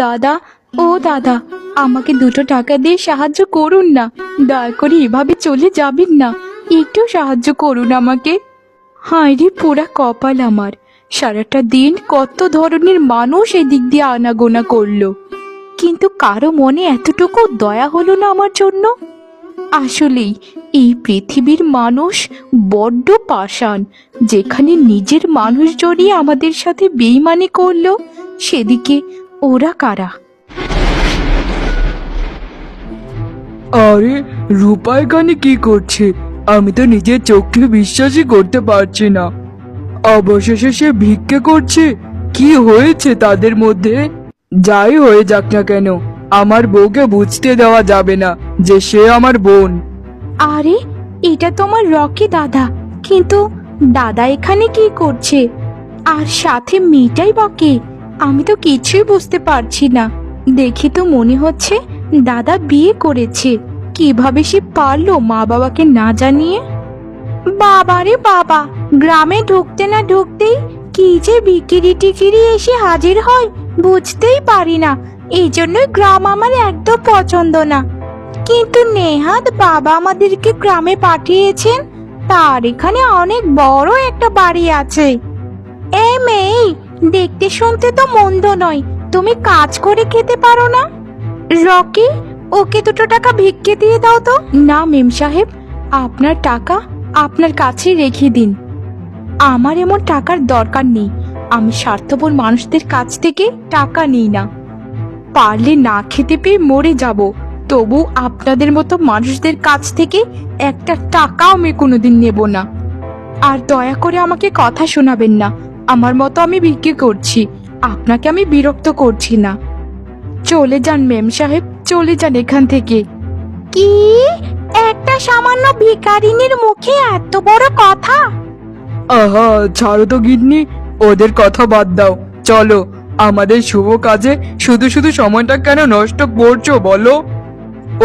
দাদা, ও দাদা, আমাকে 2 টাকা দিয়ে সাহায্য করুন না। দয়া করে এভাবে চলে যাবেন না, একটু সাহায্য করুন আমাকে। হায় রে পোড়া কপাল আমার, সারাটা দিন কত ধরনের মানুষ এদিক দিয়ে আনাগোনা করলো, কিন্তু কারো মনে এতটুকু দয়া হলো না আমার জন্য। আসলেই এই পৃথিবীর মানুষ বড্ড পাষাণ। যেখানে নিজের মানুষ জড়িয়ে আমাদের সাথে বেইমানি করলো, সেদিকে ওরা কারা? আরে রূপা এখানে কি করছে? আমি তো নিজের চোখে বিশ্বাসই করতে পারছি না। অবশেষে সে ভিক্ষে করছে। কি হয়েছে তাদের মধ্যে? যাই হয়ে যাক না কেন, আমার বউকে বুঝতে দেওয়া যাবে না যে সে আমার বোন। আরে এটা তোমার রকি দাদা, কিন্তু দাদা এখানে কি করছে? আর সাথে মেয়েটাই বা কে? আমি তো কিছুই বুঝতে পারছি না। দেখি তো মনে হচ্ছে দাদা বিয়ে করেছে। কিভাবে সে পারলো মা বাবাকে না জানিয়ে? বাবারে বাবা, গ্রামে ঢুকতে না ঢুকতেই কি যে বিকিরি টিকিরি এসে হাজির হয় বুঝতেই পারি না। এই জন্যই গ্রাম আমার একদম পছন্দ না। কিন্তু নেহাত বাবা আমাদেরকে গ্রামে পাঠিয়েছেন, তার এখানে অনেক বড় একটা বাড়ি আছে। এই মেয়ে, দেখতে শুনতে তো মন্দ নয়, তুমি কাজ করে খেতে পারো না? রকি, ওকে 2 টাকা ভিক্ষে দিয়ে দাও তো। না মেম সাহেব, আপনার টাকা আপনার কাছে রেখে দিন। আমার এমন টাকার দরকার নেই। আমি স্বার্থপর মানুষদের কাছ থেকে টাকা নিই না। পারলে না খেতে পেয়ে মরে যাব, তবু আপনাদের মতো মানুষদের কাছ থেকে একটা টাকাও আমি কোনোদিন নেব না। আর দয়া করে আমাকে কথা শোনাবেন না। আমার মতো আমি ভিক্ষে করছি, আপনাকে আমি বিরক্ত করছি না। চলে যান মেম সাহেব, চলে যান এখান থেকে। কি? একটা সামান্য ভিখারিনীর মুখে এত বড় কথা? আহা, ছাড়ো তো গিন্নি, ওদের কথা বাদ দাও। চলো, আমাদের শুভ কাজে শুধু শুধু সময়টা কেন নষ্ট করছো বলো?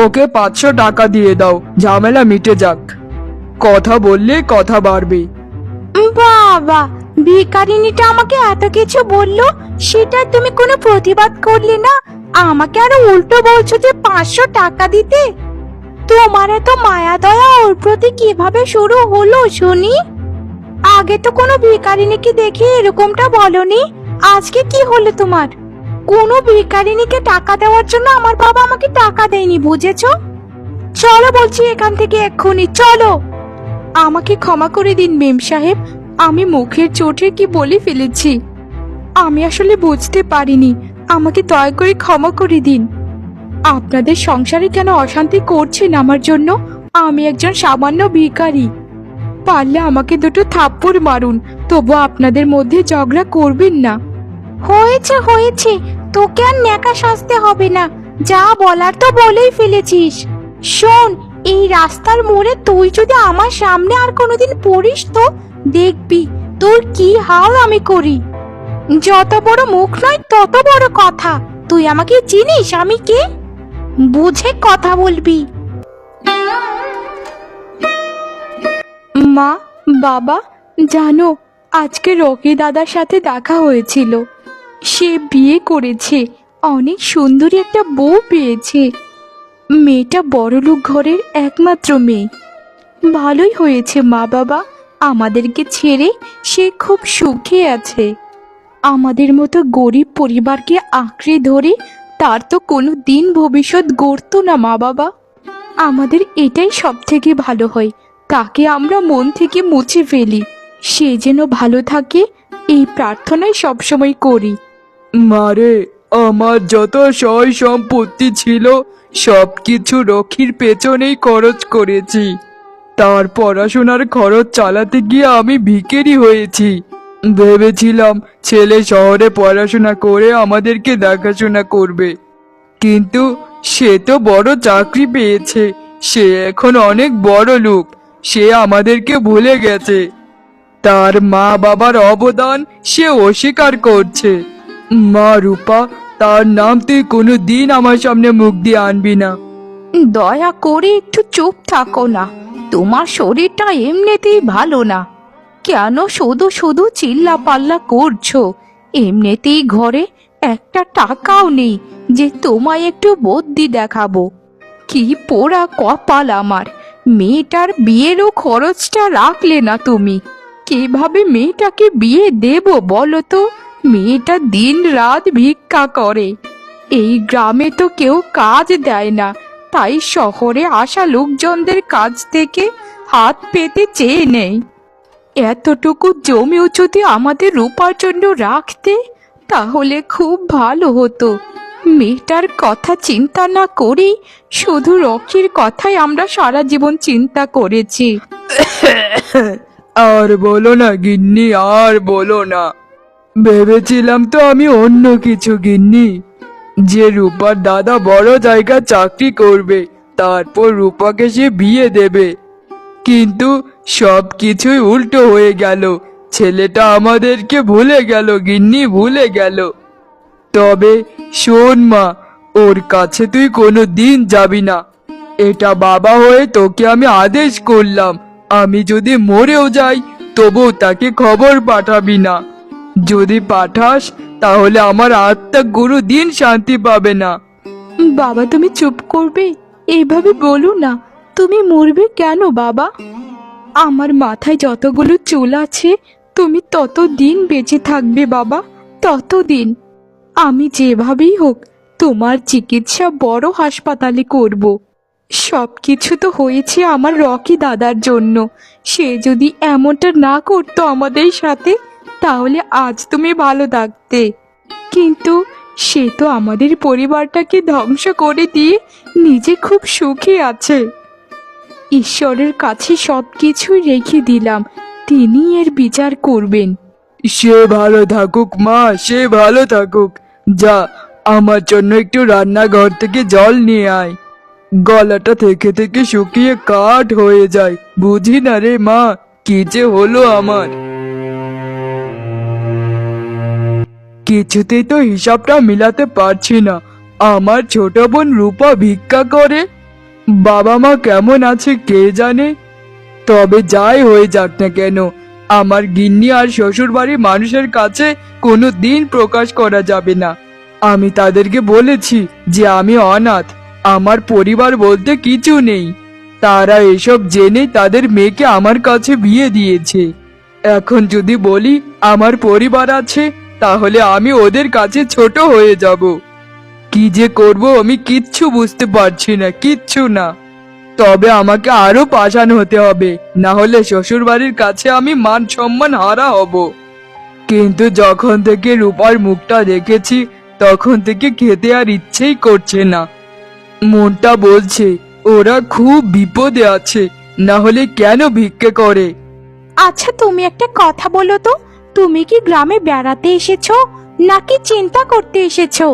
ওকে 500 টাকা দিয়ে দাও, ঝামেলা মিটে যাক। কথা বললে কথা বাড়বে। বাবা, ভিখারিনীটা আমাকে এত কিছু বললো, সেটা তুমি কোনো প্রতিবাদ করলে না? আমাকে আরো উল্টো বলছো যে 500 টাকা দিতে। তোমার এত মায়া দয়া ওর প্রতি কিভাবে শুরু হলো শুনি? আগে তো কোনো ভিখারিনীকে দেখে এরকমটা বলনি, আজকে কি হলো তোমার? কোনো ভিখারিনীকে টাকা দেওয়ার জন্য আমার বাবা আমাকে টাকা দেয়নি, বুঝেছো? চলো বলছি এখান থেকে এক্ষুনি, চলো। আমাকে ক্ষমা করে দিন মেম সাহেব, আমি মুখের চোটে কি বলে ফেলেছি। আমি আসলে বুঝতে পারিনি, আমাকে দয়া করে ক্ষমা করে দিন। আপনাদের সংসারে কেন অশান্তি করছেন আমার জন্য? আমি একজন সামান্য ভিখারি। পারলে আমাকে 2 থাপ্পড় মারুন, তবু আপনাদের মধ্যে ঝগড়া করবেন না। হয়েছে হয়েছে, তোকে আর ন্যাকা সাজতে হবে না। যা বলার তো বলেই ফেলেছিস। শোন, এই রাস্তার মোড়ে তুই যদি আমার সামনে আর কোনোদিন পড়িস তো দেখবি তোর কি হাল আমি করি। যত বড় মুখ নয় তত বড় কথা। তুই আমাকে চিনিস আমি কে? বুঝে কথা বলবি। মা, বাবা, জানো আজকে রকি দাদার সাথে দেখা হয়েছিল। সে বিয়ে করেছে, অনেক সুন্দরী একটা বউ পেয়েছে। মেয়েটা বড়লোক ঘরের একমাত্র মেয়ে। ভালোই হয়েছে মা বাবা, আমাদেরকে ছেড়ে সে খুব সুখে আছে। আমাদের মতো গরিব পরিবারকে আঁকড়ে ধরে তার তো কোনো দিন ভবিষ্যৎ গড়তো না মা বাবা। আমাদের এটাই সব থেকে ভালো হয়, তাকে আমরা মন থেকে মুছে ফেলি। সে যেন ভালো থাকে এই প্রার্থনাই সবসময় করি। মারে, আমার যত সয় সম্পত্তি ছিল সবকিছু রকির পেছনেই খরচ করেছি। তার পড়াশোনার খরচ চালাতে গিয়ে আমি ভিখারি হয়েছি। ভেবেছিলাম ছেলে শহরে পড়াশোনা করে আমাদেরকে দেখাশোনা করবে, কিন্তু সে তো বড় চাকরি পেয়েছে। সে এখন অনেক বড় লোক। সে আমাদেরকে ভুলে গেছে। তার মা বাবার অবদান সে অস্বীকার করছে। মা রূপা, তার নাম তুই কোনো দিন আমার সামনে মুখ দিয়ে আনবি না। দয়া করে একটু চুপ থাকো না, তোমার শরীরটা এমনিতেই ভালো না। কেন শুধু শুধু চিল্লা পাল্লা করছো? এমনিতেই ঘরে একটা টাকাও নেই যে তোমায় একটু বুদ্ধি দেখাবো। কি পোড়া কপাল আমার, মেয়েটার বিয়েরও খরচটা রাখলে না তুমি। কিভাবে মেয়েটাকে বিয়ে দেব বলো তো? মেয়েটা দিন রাত ভিক্ষা করে। এই গ্রামে তো কেউ কাজ দেয় না, তাই শহরে আসা লোকজনদের কাছ থেকে হাত পেতে চেয়ে নেই। এতটুকু জমিও যদি আমাদের রূপার জন্য রাখতে তাহলে খুব ভালো হতো। মেয়েটার কথা চিন্তা না করেই শুধু রকির কথাই আমরা সারা জীবন চিন্তা করেছি। আর বলো না গিন্নি, আর বলো না। ভেবেছিলাম তো আমি অন্য কিছু গিন্নি, যে রূপার দাদা বড় জায়গায় চাকরি করবে, তারপর রূপাকে সে বিয়ে দেবে। কিন্তু সব কিছুই উল্টো হয়ে গেল। ছেলেটা আমাদেরকে ভুলে গেল গিন্নি, ভুলে গেল। তবে শোন মা, ওর কাছে তুই কোনো দিন যাবি না। এটা বাবা হয়ে তোকে আমি আদেশ করলাম। আমি যদি মরেও যাই তবুও তাকে খবর পাঠাবি না। যদি পাঠাস তাহলে আমার আত্মা গুরু দিন শান্তি পাবে না। বাবা তুমি চুপ করবে? এইভাবে বলো না। তুমি মরবে কেন বাবা? আমার মাথায় যতগুলো চুল আছে তুমি ততদিন বেঁচে থাকবে বাবা, ততদিন। আমি যেভাবেই হোক তোমার চিকিৎসা বড় হাসপাতালে করব। সব কিছু তো হয়েছে আমার রকি দাদার জন্য। সে যদি এমনটা না করতো আমাদের সাথে তাহলে আজ তুমি ভালো থাকতে। কিন্তু সে তো আমাদের পরিবারটাকে ধ্বংস করে দিয়ে নিজে খুব সুখী আছে। ঈশ্বরের কাছে সবকিছুই রেখে দিলাম, তিনি এর বিচার করবেন। সে ভালো থাকুক মা, সে ভালো থাকুক। যা, আমার জন্য একটু রান্নাঘর থেকে জল নিয়ে আয়। গলাটা থেকে থেকে শুকিয়ে কাঠ হয়ে যায়। বুঝি না রে মা, কি যে হলো আমার। কিছুতেই তো হিসাবটা মিলাতে পারছি না। আমার ছোট বোন রূপা ভিক্ষা করে, বাবা মা কেমন আছে কে জানে। তবে যাই হয়ে যাক না কেন, আমার গিন্নি আর শ্বশুর বাড়ির মানুষের কাছে কোনো দিন প্রকাশ করা যাবে না। আমি তাদেরকে বলেছি যে আমি অনাথ, আমার পরিবার বলতে কিছু নেই। তারা এসব জেনে তাদের মেয়েকে আমার কাছে বিয়ে দিয়েছে। এখন যদি বলি আমার পরিবার আছে, তাহলে আমি ওদের কাছে ছোট হয়ে যাব। কি যে করব আমি কিচ্ছু বুঝতে পারছি না, কিচ্ছু না। তবে আমাকে আরো পাষাণ হতে হবে, না হলে শ্বশুর বাড়ির কাছে আমি মান সম্মান হারা হব। কিন্তু যখন থেকে রূপার মুখটা দেখেছি তখন থেকে খেতে আর ইচ্ছেই করছে না। মনটা বলছে ওরা খুব বিপদে আছে, না হলে কেন ভিক্ষে করে। আচ্ছা তুমি একটা কথা বলো তো, তুমি কি গ্রামে বেড়াতে এসেছো নাকি চিন্তা করতে এসেছো?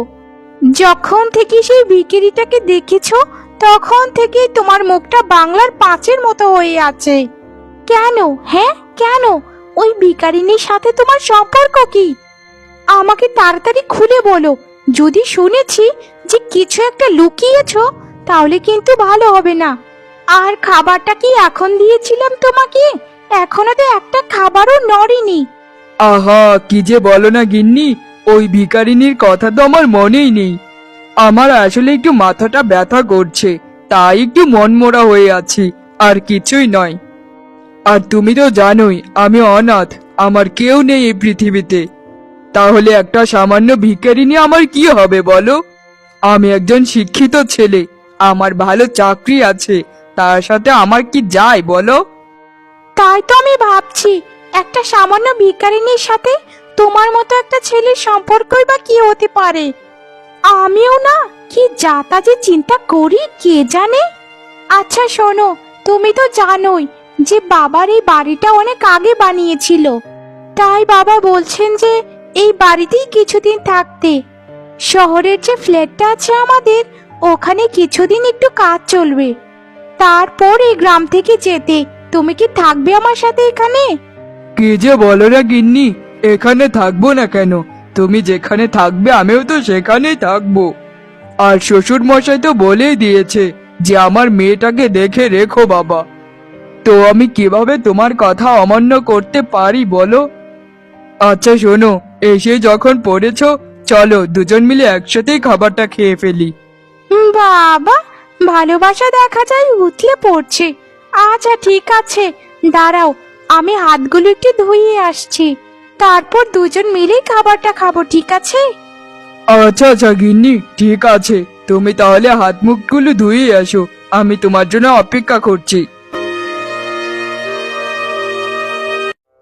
যখন থেকে সেই ভিখিরিটাকে দেখেছো তখন থেকে তোমার মুখটা বাংলার পাঁচের মতো হয়ে আছে। কেন? হ্যাঁ কেন? ওই ভিখারিনীর সাথে তোমার সম্পর্ক কি? আমাকে তাড়াতাড়ি খুলে বলো। যদি শুনেছি যে কিছু একটা লুকিয়েছো তাহলে কিন্তু ভালো হবে না। আর খাবারটা কি এখন দিয়েছিলাম তোমাকে? এখনো তো একটা খাবারও নড়েনি। আহা, কি যে বলো না গিন্নি, ওই ভিখারিনীর কথা তো আমার মনেই নেই। আমার আসলে একটু মাথাটা ব্যথা করছে, তাই একটু মনমরা হয়ে আছি, আর কিছুই নয়। আর তুমি তো জানোই আমি অনাথ, আমার কেউ নেই এই পৃথিবীতে। তাহলে একটা সামান্য ভিখারিনী আমার কি হবে বলো? আমি একজন শিক্ষিত ছেলে, আমার ভালো চাকরি আছে, তার সাথে আমার কি যায় বলো? তাই তো আমি ভাবছি, একটা সামান্য ভিখারিনীর সাথে তোমার মতো একটা ছেলের সম্পর্কই বা কি হতে পারে। আমিও না কি যাতা যে চিন্তা করি কে জানে। আচ্ছা শোনো, তুমি তো জানোই যে বাবার এই বাড়িটা অনেক আগে বানিয়েছিল, তাই বাবা বলছেন যে এই বাড়িতেই কিছুদিন থাকতে। শহরের যে ফ্ল্যাটটা আছে আমাদের, ওখানে কিছুদিন একটু কাজ চলবে, তারপর এই গ্রাম থেকে যেতে। তুমি কি থাকবে আমার সাথে এখানে? কি যে বলো না গিন্নি, এখানে থাকবো না কেন? তুমি যেখানে থাকবে আমিও তো সেখানেই থাকবো। আর শ্বশুর মশাই তো বলেই দিয়েছে যে আমার মেয়েটাকে দেখে রেখো বাবা। তো আমি কিভাবে তোমার কথা অমান্য করতে পারি বলো? আচ্ছা শোনো, এসে যখন পড়েছো চলো দুজন মিলে একসাথেই খাবারটা খেয়ে ফেলি। বাবা, ভালোবাসা দেখা যায় উতলে পড়ছে। আচ্ছা ঠিক আছে, দাঁড়াও, আমি হাতগুলো একটু ধুয়ে আসছি, তারপর দুজন মিলেই খাবারটা খাবো, ঠিক আছে? আচ্ছা আচ্ছা গিন্নি, ঠিক আছে, তুমি তাহলে হাত মুখগুলো ধুয়ে আসো, আমি তোমার জন্য অপেক্ষা করছি।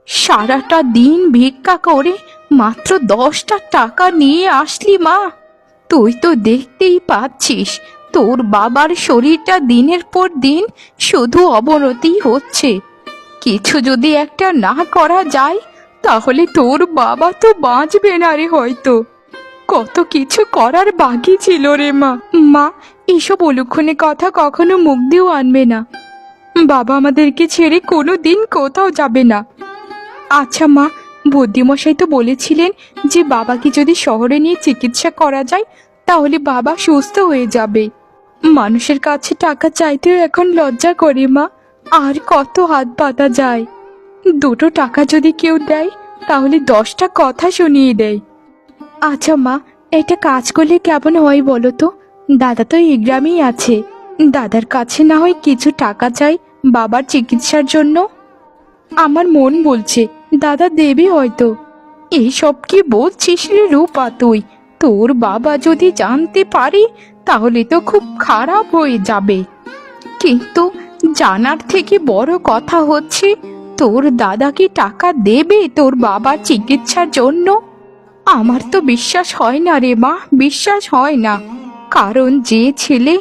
সারাটা দিন ভিক্ষা করে মাত্র 10টা টাকা নিয়ে আসলি মা। তুই তো দেখতেই পাচ্ছিস তোর বাবার শরীরটা দিনের পর দিন শুধু অবনতি হচ্ছে। কিছু যদি একটা না করা যায় তাহলে তোর বাবা তো বাঁচবে না রে। হয়তো কত কিছু করার বাকি ছিল রে মা। মা, এসব অলক্ষণে কথা কখনো মুখ দিয়েও আনবে না। বাবা আমাদেরকে ছেড়ে কোনো দিন কোথাও যাবে না। আচ্ছা মা, বুদ্ধিমশাই তো বলেছিলেন যে বাবাকে যদি শহরে নিয়ে চিকিৎসা করা যায় তাহলে বাবা সুস্থ হয়ে যাবে। মানুষের কাছে টাকা চাইতেও এখন লজ্জা করে মা। আর কত হাত পাতা যায়। 2টো টাকা যদি কেউ দেয় তাহলে 10টা কথা শুনিয়ে দেয়। আচ্ছা মা, একটা কাজ করলে কেমন হয় বলো তো? দাদা তো এই গ্রামেই আছে, দাদার কাছে না হয় কিছু টাকা চাই বাবার চিকিৎসার জন্য। আমার মন বলছে দাদা দেবে হয়তো। এইসব কি বলছিস রে রূপা তুই? তোর বাবা যদি জানতে পারে তাহলে তো খুব খারাপ হয়ে যাবে। কিন্তু জানার থেকে বড় কথা হচ্ছে তোর দাদা কি টাকা দেবে তোর বাবার চিকিৎসার জন্য? আমার তো বিশ্বাস হয় না রে মা, বিশ্বাস হয় না। কারণ যে ছেলে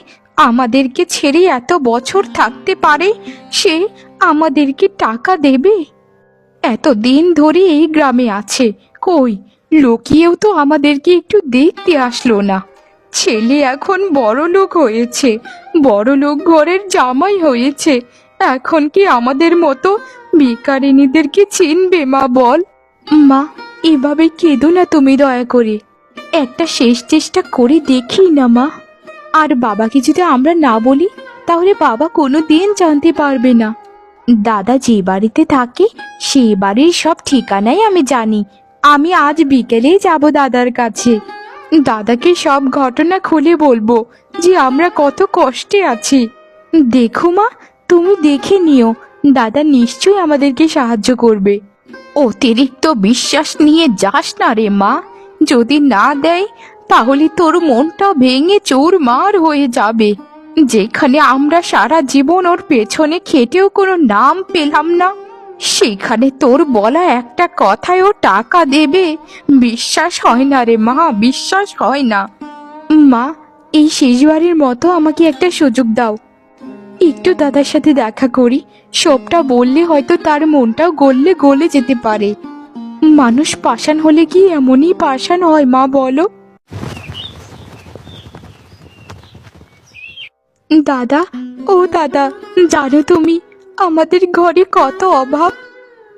আমাদেরকে ছেড়ে এত বছর থাকতে পারে সে আমাদেরকে টাকা দেবে? এত দিন ধরে এই গ্রামে আছে, কই লুকিয়েও তো আমাদেরকে একটু দেখতে আসলো না। ছেলে এখন বড় লোক হয়েছে, বড় লোক ঘরের জামাই হয়েছে, এখন কি আমাদের মতো ভিখারিনীদেরকে চিনবে মা বল? মা, এভাবে কেঁদো না তুমি দয়া করে। একটা শেষ চেষ্টা করে দেখি না মা। আর বাবাকে যদি আমরা না বলি তাহলে বাবা কোনো দিন জানতে পারবে না। দাদা যে বাড়িতে থাকে সেই বাড়ির সব ঠিকানাই আমি জানি। আমি আজ বিকেলেই যাব দাদার কাছে। দাদাকে সব ঘটনা খুলে বলবো যে আমরা কত কষ্টে আছি। দেখো মা, তুমি দেখে নিও, দাদা নিশ্চয়ই আমাদেরকে সাহায্য করবে। অতিরিক্ত বিশ্বাস নিয়ে যাস না রে মা। যদি না দেয় তাহলে তোর মনটা ভেঙে চুরমার হয়ে যাবে। যেখানে আমরা সারা জীবন ওর পেছনে খেটেও কোনো নাম পেলাম না, সেখানে তোর বলা একটা কথায় ও টাকা দেবে? বিশ্বাস হয় না রে মা, বিশ্বাস হয় না। মা, এই শেষবারের মতো আমাকে একটা সুযোগ দাও। একটু দাদার সাথে দেখা করি, সবটা বললে হয়তো তার মনটাও গলে যেতে পারে। মানুষ পাষাণ হলে কি এমনই পাষাণ হয় মা বলো? দাদা, ও দাদা, জানো তুমি আমাদের ঘরে কত অভাব।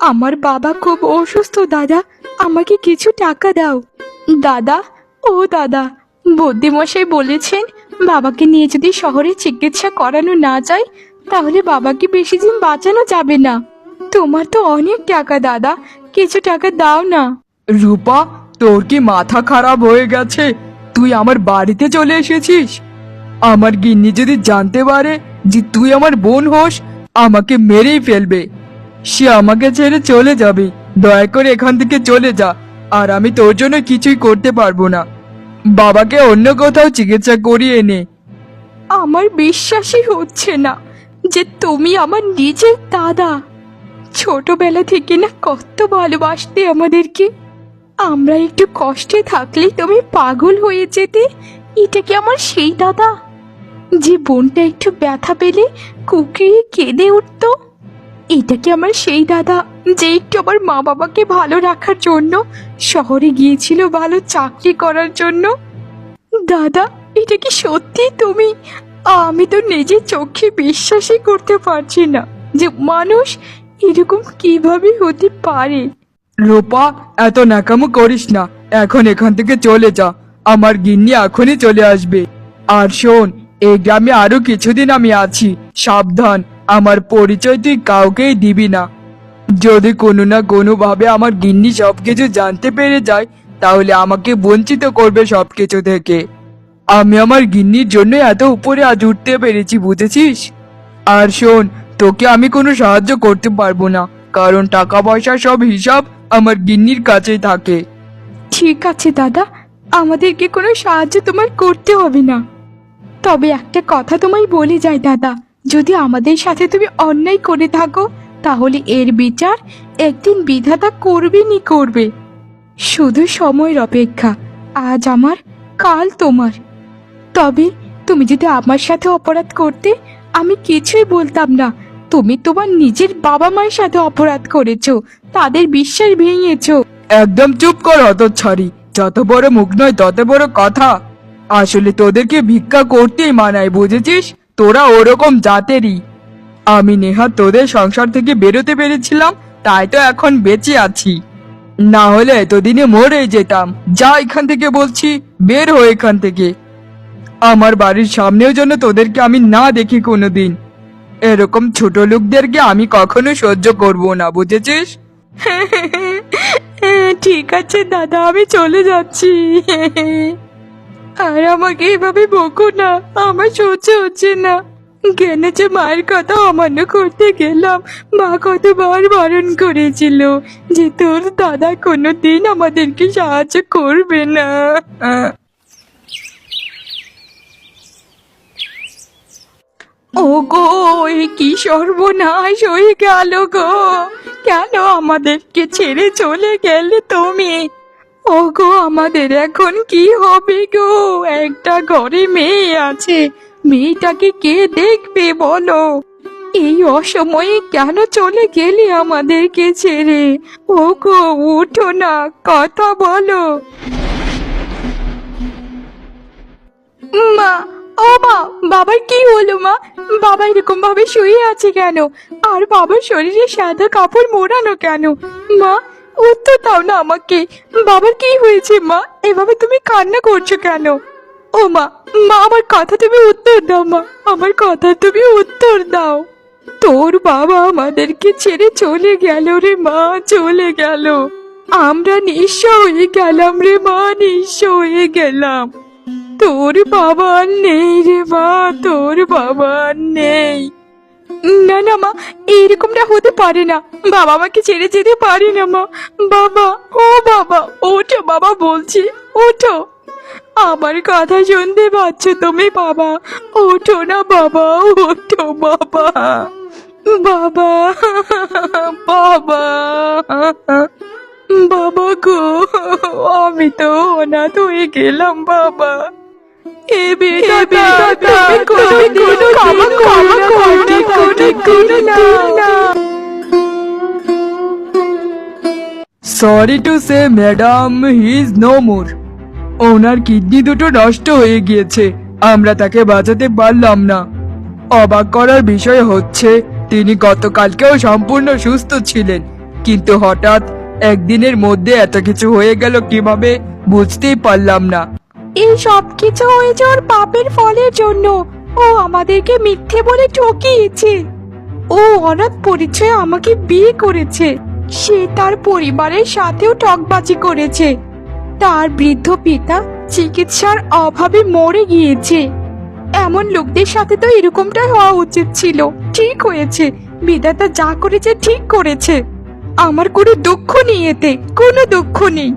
আমার বাবা খুব অসুস্থ দাদা, আমাকে কিছু টাকা দাও। দাদা, ও দাদা, বুদ্ধিমশাই বলেছেন বাবাকে নিয়ে যদি শহরে চিকিৎসা করানো না যায় তাহলে বাবাকে বেশি দিন বাঁচানো যাবে না। তোমার তো অনেক টাকা দাদা, কিছু টাকা দাও না। রূপা, তোর কি মাথা খারাপ হয়ে গেছে? তুই আমার বাড়িতে চলে এসেছিস। আমার গিন্নি যদি জানতে পারে যে তুই আমার বোন হোস, আমাকে মেরেই ফেলবে। সে আমাকে ছেড়ে চলে যাবে। দয়া করে এখান থেকে চলে যা, আর আমি তোর জন্য কিছুই করতে পারবো না। বাবাকে অন্য কোথাও চিকিৎসা করিয়ে নে। আমার বিশ্বাসই হচ্ছে না যে তুমি আমার নিজের দাদা। ছোটবেলা থেকে না কত ভালোবাসতে আমাদেরকে। আমরা একটু কষ্টে থাকলেই তুমি পাগল হয়ে যেতে। এটা কি আমার সেই দাদা যে বোনটা একটু ব্যথা পেলে কুকরিয়ে কেঁদে উঠতো? এটা কি আমার সেই দাদা যে একটু আমার মা বাবাকে ভালো রাখার জন্য শহরে গিয়েছিল ভালো চাকরি করার জন্য? দাদা, এটা কি সত্যি তুমি? আমি তো নিজের চোখে বিশ্বাসই করতে পারছি না যে মানুষ এরকম কিভাবে হতে পারে। রূপা, এত ন্যাকামো করিস না, এখন এখান থেকে চলে যা। আমার গিন্নি এখনই চলে আসবে। আর শোন, এই গ্রামে আরো কিছুদিন আমি আছি, সাবধান। আমার পরিচয় তুই কাউকেই দিবি না। যদি কোনো না কোনো ভাবে আমার গিন্নি সবকিছু জানতে পেরে যায় তাহলে আমাকে বঞ্চিত করবে সবকিছু থেকে। আমি আমার গিন্নির জন্য এত উপরে আজ উঠতে পেরেছি, বুঝেছিস? আর শোন, তোকে আমি কোনো সাহায্য করতে পারবো না, কারণ টাকা পয়সা সব হিসাব আমার গিন্নির কাছেই থাকে। ঠিক আছে দাদা, আমাদেরকে কোনো সাহায্য তোমার করতে হবে না। তবে একটা কথা তোমায় বলে যাই দাদা, যদি আমাদের সাথে তুমি অন্যায় করে থাকো তাহলে এর বিচার একদিন বিধাতা করবেনই করবে। শুধু সময়ের অপেক্ষা, আজ আমার কাল তোমার। তবে তুমি যদি আমার সাথে অপরাধ করতে আমি কিছুই বলতাম না। তুমি তোমার নিজের বাবা মায়ের সাথে অপরাধ করেছো, তাদের বিশ্বাস ভেঙেছো। একদম চুপ কর হতচ্ছাড়ি, যত বড় মুখ নয় তত বড় কথা। আসলে তোদেরকে ভিক্ষা করতেই মানায়, বুঝেছিস? তোরা ওরকম জাতেরই। আমি নেহাত তোদের সংসার থেকে বেরোতে পেরেছিলাম, তাই তো এখন বেঁচে আছি। না হলে এতদিনে মরে যেতাম। যা এখান থেকে বলছি, বের হয়ে এখান থেকে। আমার বাড়ির সামনেও যেন তোদেরকে আমি না দেখি কোনোদিন। এরকম ছোট লোকদেরকে আমি কখনো সহ্য করব না, বুঝেছিস? ঠিক আছে দাদা, আমি চলে যাচ্ছি। আর আমাকে এভাবে বকো না, আমার সহ্য হচ্ছে না। কেন যে মায়ের কথা অমান্য করতে গেলাম। মা কতবার বারণ করেছিল যে তোর দাদা কোনোদিন আমাদেরকে সাহায্য করবে না। ও গো, এ কি সর্বনাশ হয়ে গেল গো! কেন আমাদেরকে ছেড়ে চলে গেলে তুমি? ও গো, আমাদের এখন কি হবে গো? একটা ঘরে মেয়ে আছে, মেয়েটাকে কে দেখবে বলো? এই অসময়ে কেন চলে গেলি আমাদেরকে ছেড়ে? ও গো, উঠো না, কথা বলো। মা, ও মা, বাবার কি হলো মা? বাবা এরকম ভাবে শুয়ে আছে কেন? আর বাবার শরীরে সাদা কাপড় মোড়ানো কেন? মা, উত্তর দাও না আমাকে। বাবার কি হয়েছে মা? এভাবে তুমি কান্না করছো কেন? ও মা, মা আমার কথা তুমি উত্তর দাও মা, আমার কথা তুমি উত্তর দাও। তোর বাবা আমাদেরকে ছেড়ে চলে গেল রে মা, চলে গেল। আমরা নিঃস্ব হয়ে গেলাম রে মা, নিঃস্ব হয়ে গেলাম। তোর বাবা আর নেই রে মা, তোর বাবা আর নেই। না না মা, এরকমটা হতে পারে না। বাবা আমাকে ছেড়ে যেতে পারে না মা। বাবা, ও বাবা, ওঠো বাবা বলছি, ওঠো। আমার কথা শুনতে পাচ্ছ তুমি বাবা? ওঠো না বাবা, ওঠো বাবা। বাবা, বাবা, বাবা গো, আমি তো অনাথ হয়ে গেলাম বাবা। এ বেটা, তুমি কোনোদিন ক্ষমা করো না। Sorry to say madam, he is no more. ওনার কিডনি দুটো নষ্ট হয়ে গিয়েছে, আমরা তাকে বাঁচাতে পারলাম না। অবাক করার বিষয় হচ্ছে তিনি গতকালকেও সম্পূর্ণ সুস্থ ছিলেন, কিন্তু হঠাৎ একদিনের মধ্যে এত কিছু হয়ে গেল কিভাবে বুঝতেই পারলাম না। এই সব কিছু হয়েছে ওর পাপের ফলের জন্য। ও আমাদেরকে মিথ্যে বলে ঠকিয়েছে। ও অনাথ পরিচয়ে আমাকে বিয়ে করেছে। সে তার পরিবারের সাথেও ঠকবাজি করেছে। তার বৃদ্ধ পিতা চিকিৎসার অভাবে মরে গিয়েছে। এমন লোকদের সাথে তো এরকমটাই হওয়া উচিত ছিল। ঠিক হয়েছে, বিধাতা যা করেছে ঠিক করেছে। আমার কোনো দুঃখ নেই, এতে কোনো দুঃখ নেই।